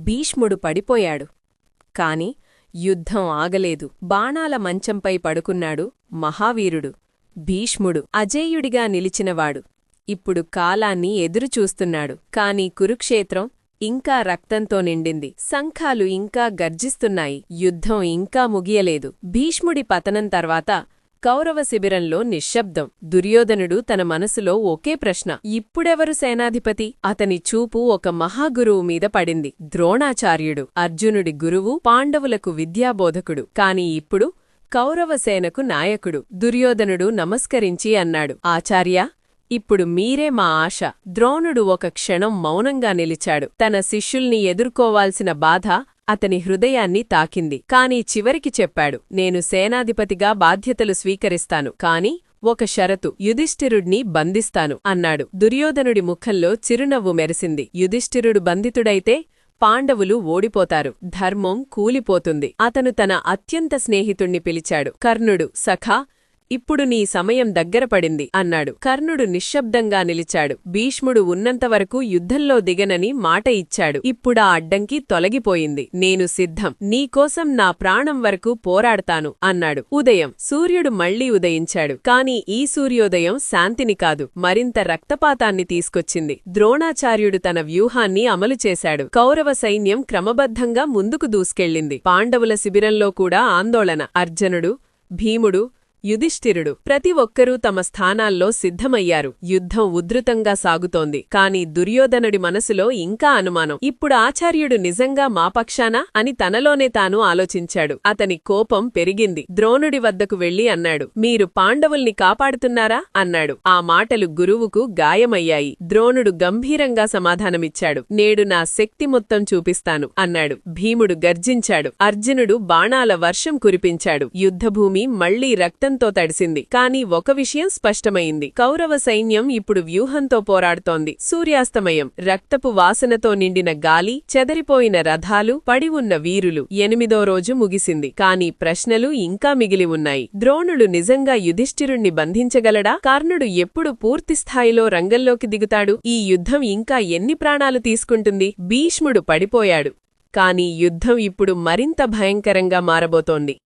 భీష్ముడు పడిపోయాడు. కాని యుద్ధం ఆగలేదు. బాణాల మంచంపై పడుకున్నాడు మహావీరుడు. భీష్ముడు అజేయుడిగా నిలిచినవాడు. ఇప్పుడు కాలాన్ని ఎదురుచూస్తున్నాడు. కాని కురుక్షేత్రం ఇంకా రక్తంతో నిండింది. శంఖాలు ఇంకా గర్జిస్తున్నాయి. యుద్ధం ఇంకా ముగియలేదు. భీష్ముడి పతనం తర్వాత కౌరవ శిబిరంలో నిశ్శబ్దం. దుర్యోధనుడు తన మనసులో ఒకే ప్రశ్న: ఇప్పుడెవరు సేనాధిపతి? అతని చూపు ఒక మహాగురువు మీద పడింది. ద్రోణాచార్యుడు, అర్జునుడి గురువు, పాండవులకు విద్యాబోధకుడు. కాని ఇప్పుడు కౌరవసేనకు నాయకుడు. దుర్యోధనుడు నమస్కరించి అన్నాడు: ఆచార్యా, ఇప్పుడు మీరే మా ఆశ. ద్రోణుడు ఒక క్షణం మౌనంగా నిలిచాడు. తన శిష్యుల్ని ఎదుర్కోవాల్సిన బాధ అతని హృదయాన్ని తాకింది. కాని చివరికి చెప్పాడు: నేను సేనాధిపతిగా బాధ్యతలు స్వీకరిస్తాను. కాని ఒక షరతు: యుధిష్ఠిరుడ్ని బంధిస్తాను అన్నాడు. దుర్యోధనుడి ముఖంలో చిరునవ్వు మెరిసింది. యుధిష్ఠిరుడు బంధితుడైతే పాండవులు ఓడిపోతారు. ధర్మం కూలిపోతుంది. అతను తన అత్యంత స్నేహితుణ్ణి పిలిచాడు. కర్ణుడు: సఖా, ఇప్పుడు నీ సమయం దగ్గరపడింది అన్నాడు. కర్ణుడు నిశ్శబ్దంగా నిలిచాడు. భీష్ముడు ఉన్నంతవరకు యుద్ధంలో దిగనని మాట ఇచ్చాడు. ఇప్పుడా అడ్డంకి తొలగిపోయింది. నేను సిద్ధం. నీకోసం నా ప్రాణం వరకు పోరాడతాను అన్నాడు. ఉదయం. సూర్యుడు మళ్లీ ఉదయించాడు. కాని ఈ సూర్యోదయం శాంతిని కాదు, మరింత రక్తపాతాన్ని తీసుకొచ్చింది. ద్రోణాచార్యుడు తన వ్యూహాన్ని అమలు చేశాడు. కౌరవ సైన్యం క్రమబద్ధంగా ముందుకు దూసుకెళ్లింది. పాండవుల శిబిరంలో కూడా ఆందోళన. అర్జునుడు, భీముడు, యుధిష్ఠిరుడు ప్రతి ఒక్కరూ తమ స్థానాల్లో సిద్ధమయ్యారు. యుద్ధం ఉధృతంగా సాగుతోంది. కాని దుర్యోధనుడి మనసులో ఇంకా అనుమానం. ఇప్పుడు ఆచార్యుడు నిజంగా మా పక్షానా అని తనలోనే తాను ఆలోచించాడు. అతని కోపం పెరిగింది. ద్రోణుడి వద్దకు వెళ్లి అన్నాడు: మీరు పాండవుల్ని కాపాడుతున్నారా అన్నాడు. ఆ మాటలు గురువుకు గాయమయ్యాయి. ద్రోణుడు గంభీరంగా సమాధానమిచ్చాడు: నేడు నా శక్తి మొత్తం చూపిస్తాను అన్నాడు. భీముడు గర్జించాడు. అర్జునుడు బాణాల వర్షం కురిపించాడు. యుద్ధభూమి మళ్లీ రక్తంతో తడిసింది. కాని ఒక విషయం స్పష్టమైంది: కౌరవ సైన్యం ఇప్పుడు వ్యూహంతో పోరాడుతోంది. సూర్యాస్తమయం, రక్తపు వాసనతో నిండిన గాలి, చెదరిపోయిన రథాలు, పడి ఉన్న వీరులు. 8వ రోజు ముగిసింది. కాని ప్రశ్నలు ఇంకా మిగిలి ఉన్నాయి. ద్రోణుడు నిజంగా యుధిష్ఠిరుణ్ణి బంధించగలడా? కర్ణుడు ఎప్పుడు పూర్తిస్థాయిలో రంగంలోకి దిగుతాడు? ఈ యుద్ధం ఇంకా ఎన్ని ప్రాణాలు తీసుకుంటుంది? భీష్ముడు పడిపోయాడు. కాని యుద్ధం ఇప్పుడు మరింత భయంకరంగా మారబోతోంది.